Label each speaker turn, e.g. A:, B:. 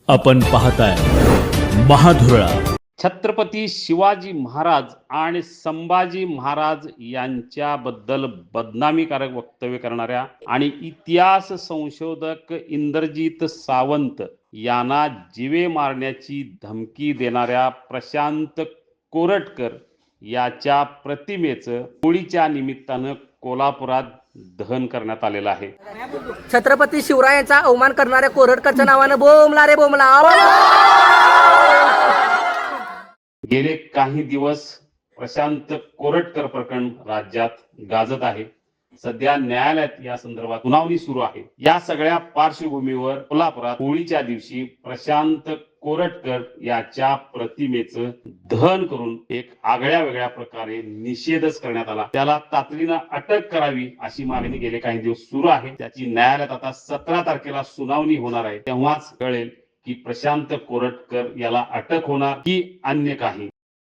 A: आपण पाहताय महाधुरळा.
B: छत्रपती शिवाजी महाराज आणि संभाजी महाराज यांच्याबद्दल बदनामीकारक वक्तव्य करणाऱ्या आणि इतिहास संशोधक इंद्रजीत सावंत यांना जीवे मारण्याची धमकी देणाऱ्या प्रशांत कोरटकर याच्या प्रतिमेचं होळीच्या निमित्तानं कोल्हापुरात दहन करण्यात आलेलं आहे.
C: छत्रपती शिवरायांचा अवमान करणाऱ्या कोरटकरच्या नावानं बोंबला रे बोंबला.
B: गेले काही दिवस प्रशांत कोरटकर प्रकरण राज्यात गाजत आहे. सध्या न्यायालयात या संदर्भात सुनावणी सुरू आहे. या सगळ्या पार्श्वभूमीवर कोल्हापुरात होळीच्या दिवशी प्रशांत कोरटकर याच्या प्रतिमेचं दहन करून एक आगळ्या वेगळ्या प्रकारे निषेधच करण्यात आला. त्याला तातडीनं अटक करावी अशी मागणी गेले काही दिवस सुरू आहे. त्याची न्यायालयात आता 17 तारखेला सुनावणी होणार आहे. तेव्हाच कळेल की प्रशांत कोरटकर याला अटक होणार की अन्य काही.